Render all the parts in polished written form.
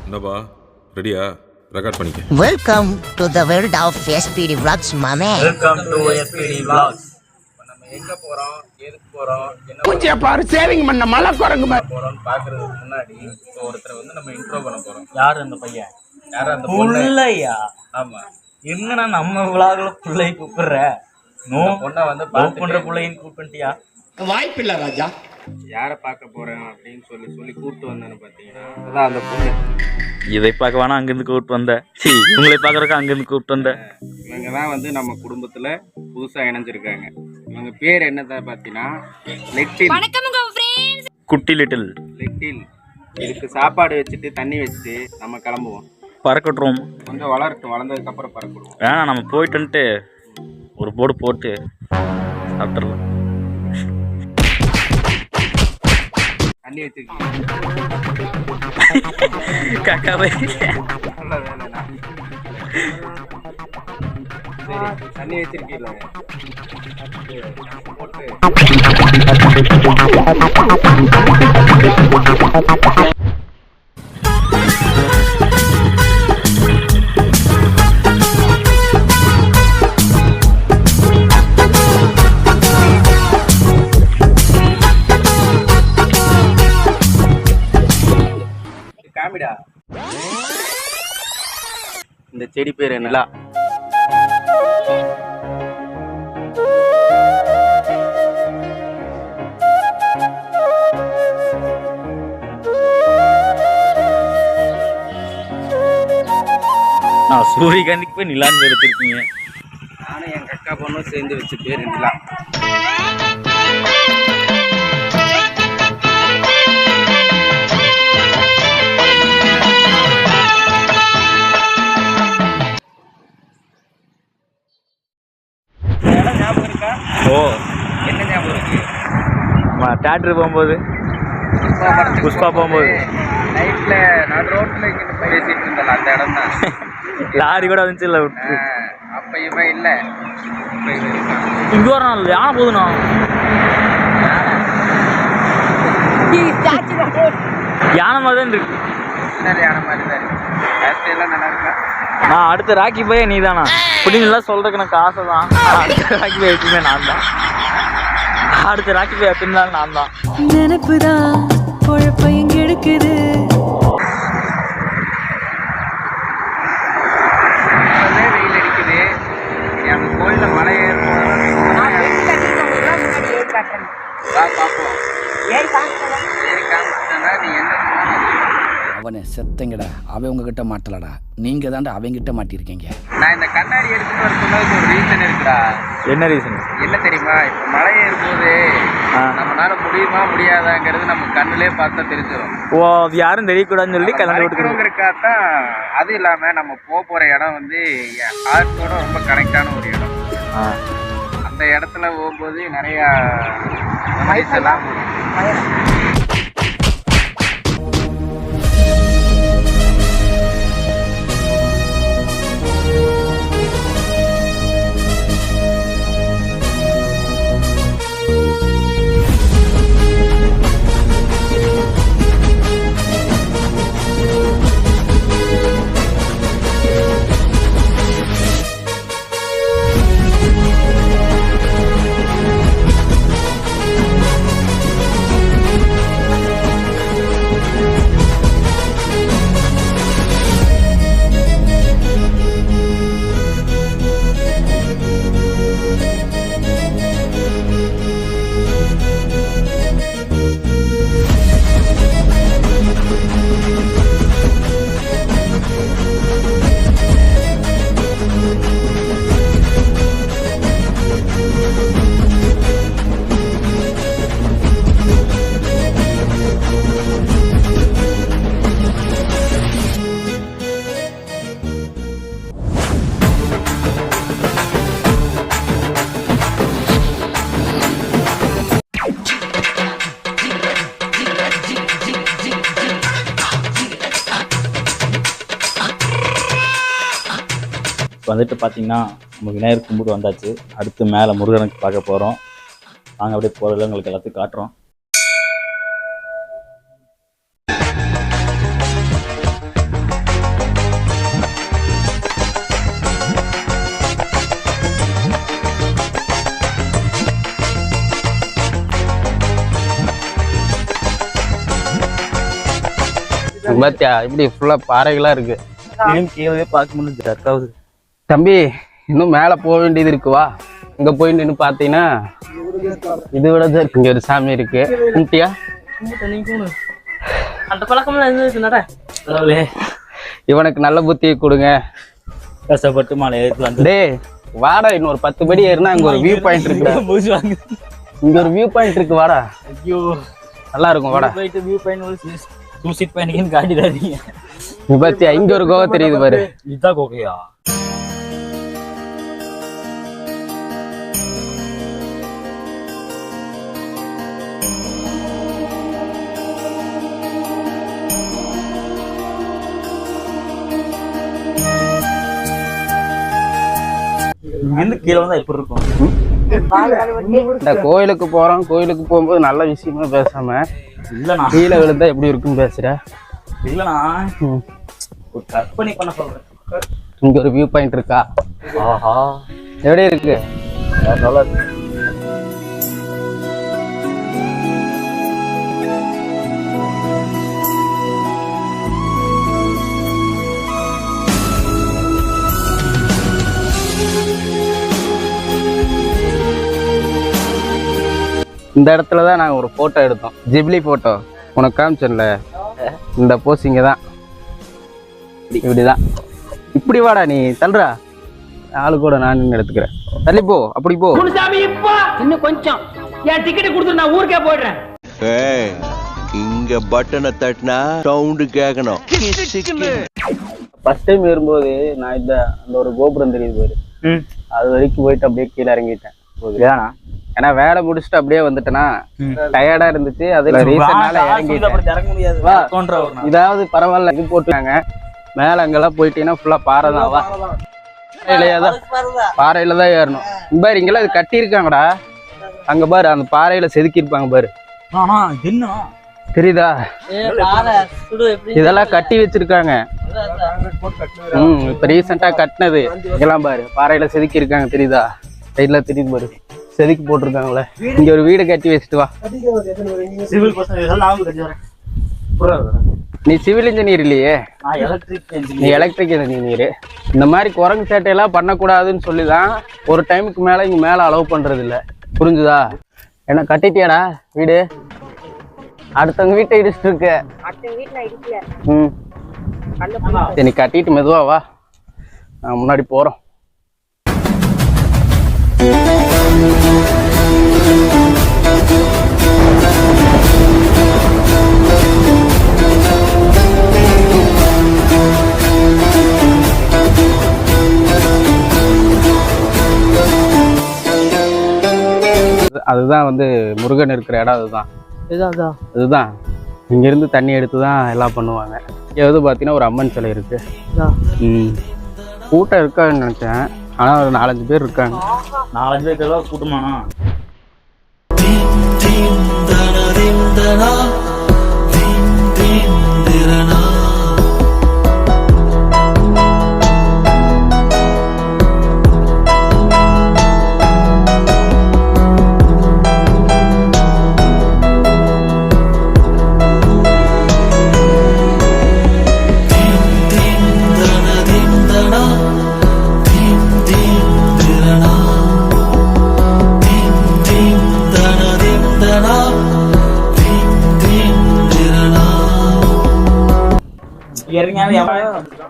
என்னப்பா ரெடியா? ரெக்கார்ட் பண்ணிக்க. Welcome to the world of SPD Vlogs, மாமே. Welcome to SPD Vlogs. நம்ம எங்க போறோம், எதுக்கு போறோம், என்ன குஞ்சிய பாரு சேவிங் பண்ண மலை குரங்கு போறோம்னு பாக்குறதுக்கு முன்னாடி இப்போ ஒருத்தரை வந்து நம்ம இன்ட்ரோ பண்ண போறோம். யாரு அந்த பையன்? யாரு அந்த பொண்ணு? புள்ளையா? ஆமா. என்னன்னா நம்ம விளாகுல புள்ளையை கூப்பிடுற? நோ பொண்ணை வந்து லவ் பண்ற புள்ளைன்னு கூப்பிட்டியா? வாய்ப்பில்லை ராஜா. யாரை பார்க்க போறேன் அப்படின்னு சொல்லி கூப்பிட்டு வந்தேன்னு பாத்தீங்கன்னா அதான் அந்த பொண்ணு. இதை பார்க்க வேணா அங்கிருந்து கூப்பிட்டு வந்த, இவங்களை பாக்குறதுக்கு அங்கிருந்து கூப்பிட்டு வந்த. இவங்க தான் வந்து நம்ம குடும்பத்துல புதுசா இணைஞ்சிருக்காங்க. இவங்க பேர் என்னதான் பாத்தீங்கன்னா லிட்டில். குட்டி லிட்டில். லிட்டில். இதுக்கு சாப்பாடு வச்சுட்டு தண்ணி வச்சுட்டு நம்ம கிளம்புவோம். பறக்கட்டுறோம். கொஞ்சம் வளரட்டும், வளர்ந்ததுக்கு அப்புறம் பறக்கணும். வேணா நம்ம போயிட்டு வந்துட்டு ஒரு போர்டு போட்டு சாப்பிட்டுறலாம். தண்ணி வச்சிருக்கீங்க காக்காவே. சரி, தண்ணி வச்சிருக்கீங்களா? போட்டு காமிடா. இந்த செடி பேர் என்னலா? நான் சூரியகாந்திக்கு போய் நிலான்னு எடுத்திருக்கீங்க. நானும் எங்க அக்கா பொண்ணும் சேர்ந்து வச்ச பேர் நிலா. ஓ, என்ன ஞாபகம் இருக்கு? தேட்டரு போகும்போது, புஷ்பா போகும்போது நைட்ல நான் ரோட்ல இங்கிட்டு பேசிட்டு இருந்தல அந்த இடம் தான். லாரி கூட வந்துச்சு இல்லை விட்டு. அப்ப இவன் இல்ல, இப்ப இவன் இருக்கான். இங்கே ஒரு நாள் யானை போகுதுண்ணா. யானை மாதிரி தான் இருக்கு. யானை மாதிரி தான் இருக்கு. எல்லாம் நல்லா இருக்கா? நான் அடுத்த ராக்கி போய் நீ தானா அப்படின்னு சொல்றதுக்கு எனக்கு ஆசை தான். அடுத்த ராக்கி போய் எப்பயுமே நான் தான். அடுத்த ராக்கி போய் எப்படி இருந்தாலும் நான் தான். நினைப்புதான் குழப்பம் எடுக்குது. வெயில் அடிக்குது. அந்த கோயில மலை ஏறும். பார்ப்போம். ஏறி காமிச்சிட்டா நீ என்ன அவனை செத்தங்கடா, அவன் உங்ககிட்ட மாட்டலடா, நீங்க தாண்டா அவங்கிட்ட மாட்டிருக்கீங்க. நான் இந்த கண்ணாடி எடுத்துட்டு வர சொன்னதுக்கு ஒரு ரீசன் இருக்குடா. என்ன ரீசன்? என்ன தெரியுமா? இப்ப மழை ஏறும்போது நம்மளால முடியுமா முடியாதாங்கிறது நம்ம கண்ணுலயே பார்த்தா தெரிஞ்சிடும். ஓ, அது யாரும் தெரியக்கூடாதுன்னு சொல்லி கலந்து விட்டுருக்காதான். அது இல்லாம நம்ம போற இடம் வந்து ஹார்ட்டோட ரொம்ப கனெக்டான ஒரு இடம். அந்த இடத்துல போகும்போது நிறைய எல்லாம் வந்துட்டு பார்த்தீங்கன்னா நம்ம விநாயகர் கும்பிட்டு வந்தாச்சு. அடுத்து மேலே முருகனுக்கு பார்க்க போகிறோம். நாங்கள் அப்படியே போகிறதில்ல, உங்களுக்கு எல்லாத்தையும் காட்டுறோம். பாத்தியா இப்படி ஃபுல்லா பாறைகளா இருக்கு. கீழே பார்க்க முடியுது அக்காவது. தம்பி இன்னும் மேல போக வேண்டியது இருக்குவா. இங்க போய் நின்று பாத்தீங்கன்னா இது விட இருக்கு. இங்க ஒரு சாமி இருக்கு. கும்பிட்டியா? அந்த பழக்கம்லாம் இருந்துச்சுனாடா. இவனுக்கு நல்ல புத்தியை கொடுங்க. கஷ்டப்பட்டு மலை ஏறி வந்து டேய் வாடா, இன்னொரு 10 படி ஏறினா இங்க ஒரு வியூ பாயிண்ட் இருக்கு. இங்க ஒரு வியூ பாயிண்ட் இருக்கு வாடா. ஐயோ நல்லா இருக்கும் வாடா. போயிட்டு வியூ பாயிண்ட் சூசிட் பாயிண்ட் காட்டிடாதீங்க. பாத்தியா இங்க ஒரு கோவம் தெரியுது பாரு. இதுதான் கோகையா? இங்கிருந்து கீழே வந்தா எப்படி இருக்கும்? இந்த கோயிலுக்கு போறோம், கோயிலுக்கு போகும்போது நல்ல விஷயமா பேசாம இல்லண்ணா கீழே விழுந்தா எப்படி இருக்குன்னு பேசுற. இல்லண்ணா ஒரு கற்பனை பண்ண சொல்றேன். இங்க ஒரு வியூ பாயிண்ட் இருக்கா? ஆஹா எப்படி இருக்கு? நல்லா இருக்கு. இந்த இடத்துல தான் நாங்கள் ஒரு ஃபோட்டோ எடுத்தோம், ஜிப்லி ஃபோட்டோ. உனக்கு காமிச்சேன்ல, இந்த போஸிங்க தான். இப்படிதான். இப்படி வாடா, நீ தள்ளுறா ஆளு கூட நான் எடுத்துக்கிறேன். தள்ளி போ, அப்படி போ. இன்னும் கொஞ்சம் என் டிக்கெட் கொடுத்து நான் ஊருக்கே போயிடுறேன். இங்க பட்டனை தட்டினா சவுண்டு கேட்கணும். ஃபர்ஸ்ட் டைம் ஏறும்போது நான் அந்த ஒரு கோபுரம் தெரியுது பாரு, அது வரைக்கும் போயிட்டு அப்படியே கீழே இறங்கிட்டேன். ஏன்னா வேலை முடிச்சுட்டு அப்படியே வந்துட்டேன்னா டயர்டா இருந்துச்சு. அதுல ரீசனால இறங்கிட்டேன். இதாவது பரவாயில்ல, இது போட்டுருக்காங்க மேல. அங்கெல்லாம் போயிட்டீங்கன்னா ஃபுல்லா பாறை தான். பாறையில தான் ஏறணும். பாரு இங்கெல்லாம் இது கட்டியிருக்காங்கடா. அங்க பாரு அந்த பாறையில செதுக்கிருப்பாங்க பாரு, தெரியுதா? இதெல்லாம் கட்டி வச்சிருக்காங்க. இப்ப ரீசெண்டா கட்டினது இதெல்லாம் பாரு, பாறையில செதுக்கி இருக்காங்க. தெரியுதா? சைட்ல தெரியுது பாரு, செதுக்கி போட்டிருக்காங்களே. இங்க ஒரு வீடு கட்டி வச்சுட்டு வா. நீ சிவில் இன்ஜினியர் இல்லையே, நீ எலக்ட்ரிக் இன்ஜினியர். இந்த மாதிரி குரங்கு சேட்டையெல்லாம் பண்ணக்கூடாதுன்னு சொல்லிதான் ஒரு டைமுக்கு மேல இங்க மேல அலோவ் பண்றது இல்ல. புரிஞ்சுதா? என்ன கட்டிட்டியாடா வீடு? அடுத்தவங்க வீட்டை இடிச்சிட்டு இருக்க. நீ கட்டிட்டு மெதுவா வா, நான் முன்னாடி போறோம். அதுதான் வந்து முருகன் இருக்கிற இடம். அதுதான் இங்க இருந்து தண்ணி எடுத்துதான் எல்லாம் பண்ணுவாங்க. இங்க வந்து பாத்தீங்கன்னா ஒரு அம்மன் சிலை இருக்கு. கூட்டம் இருக்கான்னு நினைச்சேன், ஆனா ஒரு 4-5 பேர் இருக்காங்க. 4-5 பேர் கூட்டமானா?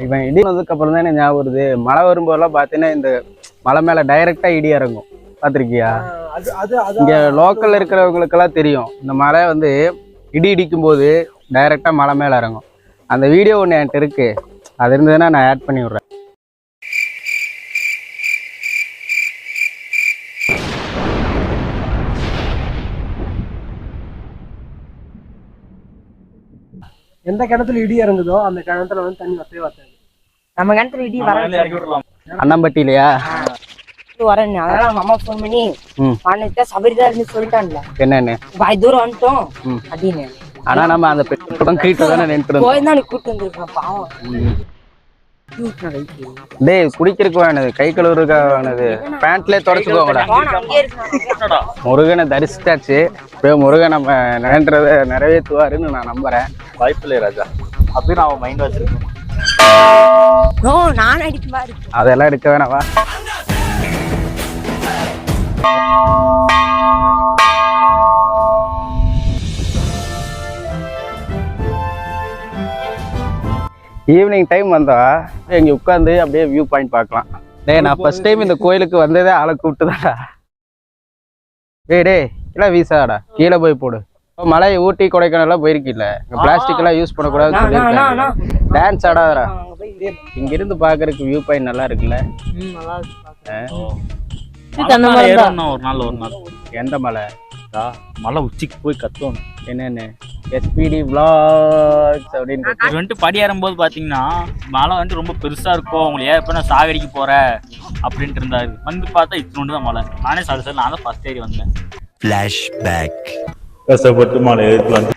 இவன் இடி வந்ததுக்கு அப்புறம் தானே ஞாபகம் வருது. மழை வரும்போதெல்லாம் பாத்தீங்கன்னா இந்த மலை மேல டைரக்டா இடி இறங்கும். பாத்திருக்கியா? இங்க லோக்கல்ல இருக்கிறவங்களுக்கெல்லாம் தெரியும், இந்த மழை வந்து இடி இடிக்கும் போது டைரக்டா மலை மேல இறங்கும். அந்த வீடியோ ஒன்று என்கிட்ட இருக்கு, அது இருந்ததுன்னா நான் ஆட் பண்ணி விடுறேன். எந்த கிணத்துல இடி இறங்குதோ அந்த கிணத்துல வந்து தண்ணி வத்தவே வத்தாது. நம்ம கிணத்துல இடி வர அண்ணம்பட்டிலையா வரேன். அதனால அவங்க அம்மா போன் பண்ணி அன்னைக்கு சபரிதான் இருந்து சொல்லிட்டான்ல என்னன்னு, பாய் தூரம் வந்துட்டோம் அப்படின்னு. ஆனா நம்ம அந்த பெட்ரோல் கீட்ட தானே நின்று போய் கூட்டு வந்துருக்கோம். பாவம் டேய், குடிக்கிறதுக்கு வேணுது, கை கழுவுறதுக்காக வேணுது, பேண்ட்லயே தொடச்சுக்கோங்கடா. முருகனை தரிசித்தாச்சு, முருகன் நம்ம நினைன்றதை நிறைவேற்றுவாருன்னு நான் நம்புறேன். வாய்ப்பில்லை ராஜா. அப்படின்னு அவன் மைண்ட் வச்சிருக்கோம். நோ நான் அடிக்க மாதிரி அதெல்லாம் எடுக்க வேணாவா? ஈவினிங் டைம் வந்தா இங்க உட்காந்து அப்படியே வியூ பாயிண்ட் பார்க்கலாம். டேய் நான் ஃபர்ஸ்ட் டைம் இந்த கோயிலுக்கு வந்ததே ஆளை கூப்பிட்டுதாடா. டேய் கீழே வீசாடா, கீழே போய் போடு. மலை ஊட்டி கொடைக்கானல்லாம் போயிருக்கில்ல, பிளாஸ்டிக் எல்லாம் யூஸ் பண்ணக்கூடாதுன்னு சொல்லியிருக்காங்க. டான்ஸ் ஆடாதடா. இங்க இருந்து பாக்குறதுக்கு வியூ பாயிண்ட் நல்லா இருக்குல்ல. ஒரு நாள் எந்த மலை? மலை உச்சிக்கு போய் கத்தணும். என்னன்னு SPD vlogs அப்படின்னு இது வந்துட்டு படி ஏறும்போது பாத்தீங்கன்னா மலை வந்துட்டு ரொம்ப பெருசா இருக்கும், உங்களுக்கு ஏன் இப்ப நான் சாகடிக்க போற அப்படின்ட்டு இருந்தாரு. வந்து பார்த்தா இத்தனோண்டு தான் மலை. நானே சார் நான் தான் ஃபர்ஸ்ட் ஏறி வந்தேன். கஷ்டப்பட்டு மலை ஏறிக்கலாம்.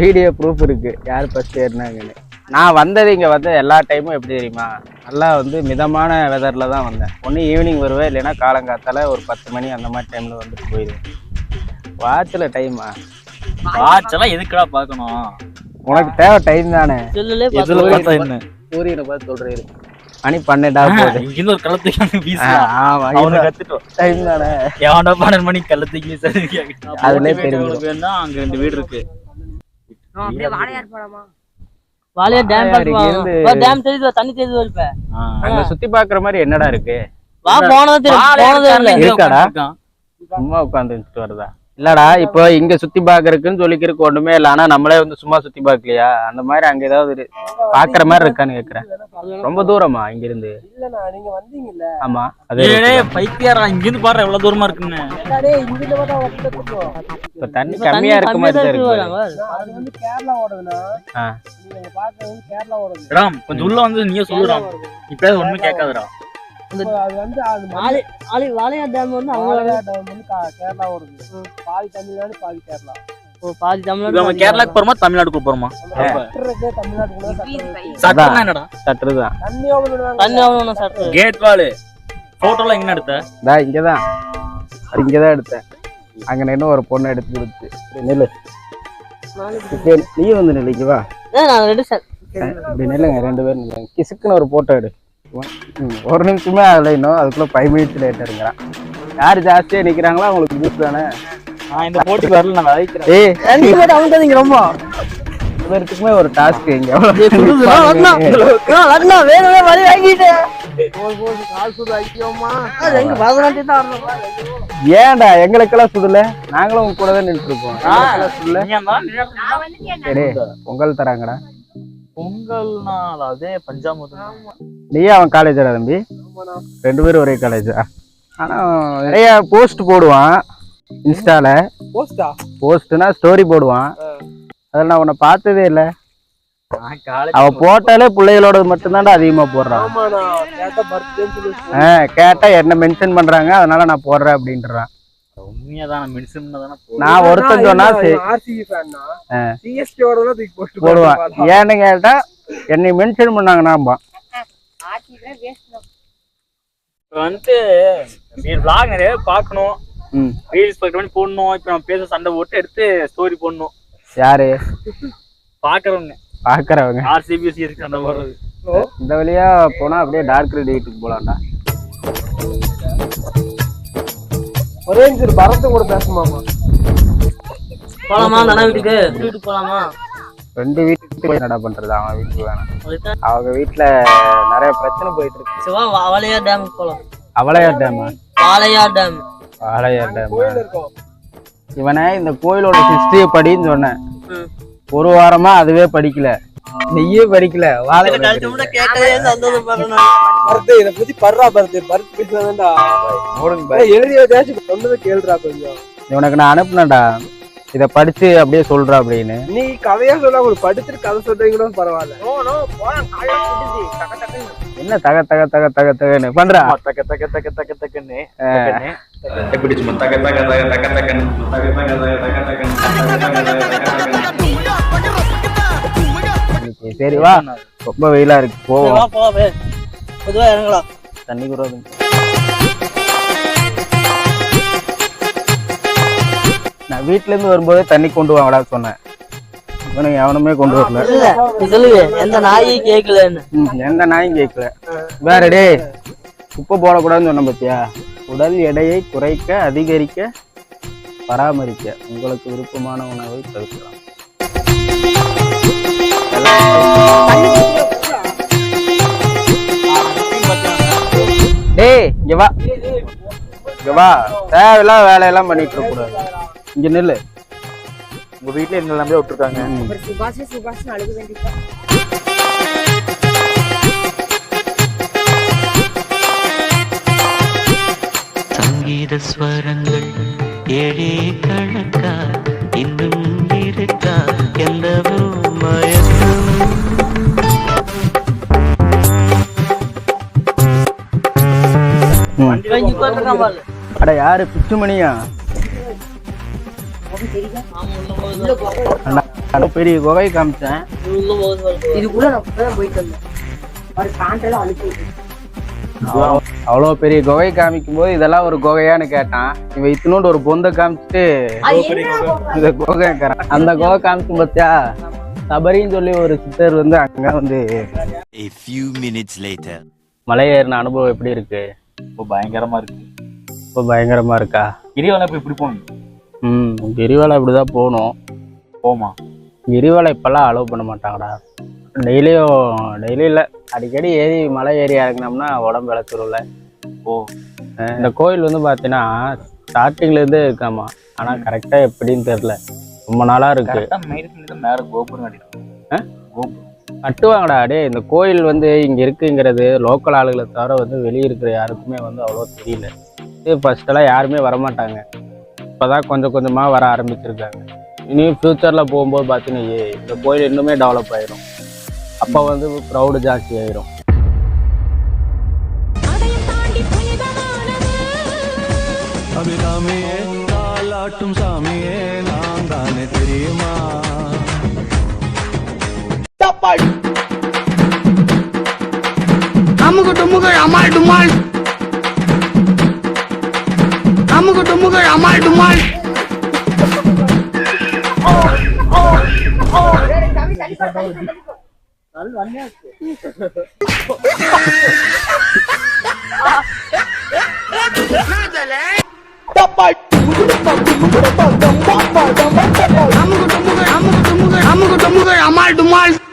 வீடியோ ப்ரூஃப் இருக்கு யார் ஃபர்ஸ்ட் ஏறினாங்கன்னு. நான் வந்தது இங்கே வந்து எல்லா டைமும் எப்படி தெரியுமா, நல்லா வந்து மிதமான வெதரில் தான் வந்தேன். ஒன்று ஈவினிங் வருவேன், இல்லைன்னா காலங்காத்தால ஒரு 10 மணி அந்த மாதிரி டைமில் வந்துட்டு போயிடுவேன். வாட்சில் டைமா? வாட்செல்லாம் எதுக்குடா பார்க்கணும்? உனக்கு தேவை டைம் தானே. சூரியனை பார்த்து சொல்றேன். மணி 12 போகுது. இங்கிருந்து ஒரு கள்ளத்துக்கு கத்துட்டோம் டைம் தானே. 12 மணிக்கு கள்ளத்துக்கு அதுலேயே தெரியும். வேணா அங்க 2 வீடு இருக்கு. அப்படியே வாழையார் போலாமா? வாழையார் டேம் டேம் தெரியுது, தண்ணி தெரியுது. இப்ப அங்க சுத்தி பாக்குற மாதிரி என்னடா இருக்கு? வா போனதே இல்ல. இருக்காடா? சும்மா உட்காந்து வச்சுட்டு வருதா? இல்லடா இப்போ இங்க சுத்தி பாக்குறதுக்குன்னு சொல்லிக்கிறதுக்கு ஒண்ணுமே இல்லை. ஆனா நம்மளே வந்து சும்மா சுத்தி பாக்கலையா? அந்த மாதிரி அங்க ஏதாவது பாக்குற மாதிரி இருக்கான்னு கேக்குறேன். ரொம்ப தூரமா இங்க இருந்து? நீங்க வந்தீங்கல்ல. ஆமா பைத்தியாரா, இங்க இருந்து பாரு எவ்வளவு தூரமா இருக்குன்னு. இப்ப தண்ணி கம்மியா இருக்க மாதிரி தான் இருக்கு. அது வந்து கேரளா ஓடுதுன்னா நீங்க பாக்குறது கேரளா ஓடுது. ராம் கொஞ்சம் உள்ள வந்து நீயே சொல்லுறாம். இப்ப ஒண்ணுமே கேட்காதடா. அது வந்து வாழையார் டேம் வந்து வாழையார் டேம் வந்து கேரளா ஓடுது. பாதி தமிழ்நாடு பாதி கேரளா. பாதி தமிழ்நாடு. நம்ம கேரளாக்கு போறோமா தமிழ்நாடுக்கு போறோமா? தமிழ்நாட்டுக்குள்ள சட்டம்னா என்னடா? சட்டர் தான். தண்ணி ஓபன் தண்ணி ஓபன் சட்டர். கேட் வால் போட்டோல எங்க எடுத்த? இங்கதான் இங்கதான் எடுத்தேன். அங்க நின்று ஒரு பொண்ணு எடுத்து கொடுத்து நெல்லு. நீ வந்து நெல்லிக்கு வா. இப்படி நெல்லுங்க 2 பேரும் நெல்லுங்க. கிசுக்குன்னு ஒரு போட்டோ எடு. ஒரு நிமிஷமே அதில் இன்னும் அதுக்குள்ள 5 மினிட்ஸ் லேட்டாக இருக்கிறான். யார் ஜாஸ்தியாக நிற்கிறாங்களோ அவங்களுக்கு பூஸ்ட் தானே. இந்த போட்டிக்கு வரல நான் வைக்கிறேன். அவங்க ரொம்ப பேருக்குமே ஒரு டாஸ்க். இங்க ஏன்டா எங்களுக்கெல்லாம் சுடல? நாங்களும் உங்க கூட தான் நின்று இருக்கோம். பொங்கல் தராங்கடா. பொங்கல்னா அதே பஞ்சாமிர்தம். நீயே அவன் காலேஜா தம்பி? 2 பேரும் ஒரே காலேஜா? ஆனா நிறைய போஸ்ட் போடுவான் இன்ஸ்டால. போஸ்ட்னா ஸ்டோரி போடுவான். அதில் நான் உன்னை பார்த்ததே இல்லை. அவ போட்டாலே பிள்ளைகளோட மட்டும்தான்டா அதிகமா போடுறான். கேட்டா என்ன மென்ஷன் பண்றாங்க, அதனால நான் போடுறேன் அப்படின்றான். நான் ஒருத்தன் சொன்னா போடுவான். ஏன்னு கேட்டா என்னை மென்ஷன் பண்ணாங்கன்னா வந்துட்டு நிறைய பாக்கணும், ரீல்ஸ் போடணும். இப்ப நம்ம பேச சண்டை போட்டு எடுத்து ஸ்டோரி போடணும். யாரு பாக்குறவங்க? RCBC சண்டை போடுறது. இந்த வழியா போனா அப்படியே டார்க் ரெட் வீட்டுக்கு போலாம்டா. ஒரே நிமிஷம் பரத்து கூட பேசுமாமா? போலாமா? நட வீட்டுக்கு போலாமா? 2 வீட்டுக்கு போய் நட பண்றது. அவன் வீட்டுக்கு வேணாம். அவங்க வீட்டுல நிறைய பிரச்சனை போயிட்டு இருக்கு. வாழையார் டேம் போலாம். அவளையார் டேமா? வாழையார் டேம். வாழையார் டேம். இவனை இந்த கோயிலோட ஹிஸ்டரிய படின்னு சொன்னேன். 1 வாரமா அதுவே படிக்கல. நீயே படிக்கல. இத பத்தி பர்றா பருத்து பேசுறதுண்டா. எழுதி வச்சாச்சும் சொன்னதை கேளுடா கொஞ்சம். உனக்கு நான் அனுப்புனேன்டா, இத படிச்சு அப்படியே சொல்றா அப்படின்னு. நீ கதையா சொல்ல, உங்களுக்கு படிச்சுட்டு கதை சொல்றீங்களோ பரவாயில்ல. என்ன தக தக தக தக தகன்னு பண்றா? தக்க தக்க தக்க தக்க தக்கன்னு சரி வா, ரொம்ப வெயிலா இருக்கு. போவோம். தண்ணி கூட நான் வீட்டுல இருந்து வரும்போதே தண்ணி கொண்டு வாங்கடா சொன்னேன். இவனுக்கு எவனுமே கொண்டு வரல. இல்ல நீ சொல்லுங்க எந்த நாயும் கேட்கலன்னு. எந்த நாயும் கேட்கல. வேற டே குப்பை போடக்கூடாதுன்னு சொன்ன பத்தியா? உடல் எடையை குறைக்க, அதிகரிக்க, பராமரிக்க உங்களுக்கு விருப்பமான உணவை தவிர்க்கலாம். டேய் இங்க வா, இங்க வா. தேவையில்லாம் வேலையெல்லாம் பண்ணிட்டு இருக்க கூடாது. இங்க நில்லு. உங்க வீட்டுல என்ன எல்லாமே விட்டுருக்காங்க. சுபாஷ் அழுக வேண்டியது. சங்கீத ஸ்வரங்கள் ஏழே கணக்கா இன்னும் இருக்கா எந்தவோ மயக்கம். அட யாரு பிச்சுமணியா? பெரிய குகை காமிச்சேன். இதுக்குள்ள நான் இப்பதான் போயிட்டு வந்தேன். ஒரு பேண்டெல்லாம் அழுத்தி அவ்வளோ பெரிய குகை காமிக்கும் போது இதெல்லாம் ஒரு குகையான்னு கேட்டான். இவன் இத்தினோண்டு ஒரு பொந்தை காமிச்சிட்டு இந்த குகைக்கிறான். அந்த குகை காமிக்கும் பார்த்தியா? சபரின்னு சொல்லி ஒரு சித்தர் வந்து அங்க வந்து A few minutes later. மலை ஏறின அனுபவம் எப்படி இருக்கு? இப்போ பயங்கரமா இருக்கு. இப்போ பயங்கரமா இருக்கா? கிரிவலம் இப்போ இப்படி போகணும். கிரிவலம் இப்படிதான் போகணும். போமா கிரிவலம் இப்பெல்லாம் அலோவ் பண்ண மாட்டாங்கடா. டெய்லியும் இல்லை, அடிக்கடி ஏறி மலை ஏறி இறங்கினோம்னா உடம்பு இழத்துரும்ல. ஓ இந்த கோயில் வந்து பார்த்தீங்கன்னா ஸ்டார்டிங்லேருந்தே இருக்காமா. ஆனால் கரெக்டாக எப்படின்னு தெரில, ரொம்ப நாளாக இருக்கு. மேல கோபுரம் கட்டிடும். கட்டுவாங்கடா. டே இந்த கோயில் வந்து இங்கே இருக்குங்கிறது லோக்கல் ஆளுகளை தவிர வந்து வெளியே இருக்கிற யாருக்குமே வந்து அவ்வளோ தெரியல. இது ஃபர்ஸ்டெல்லாம் யாருமே வரமாட்டாங்க. இப்போ தான் கொஞ்சம் கொஞ்சமாக வர ஆரம்பிச்சிருக்காங்க. இனியும் ஃப்யூச்சரில் போகும்போது பார்த்தீங்கன்னா இந்த கோயில் இன்னுமே டெவலப் ஆயிரும். அப்போ வந்து க்ரௌடு ஜாஸ்தி ஆயிரும். அபிராமியே தாலாட்டும் சாமியே நான் தானே தெரியுமா. அமுகு டுமுகள் அமால் டுமால், அமுகு டுமுகள் அமால் டுமால். அமுகு டுமுகள் அமால் டுமால்.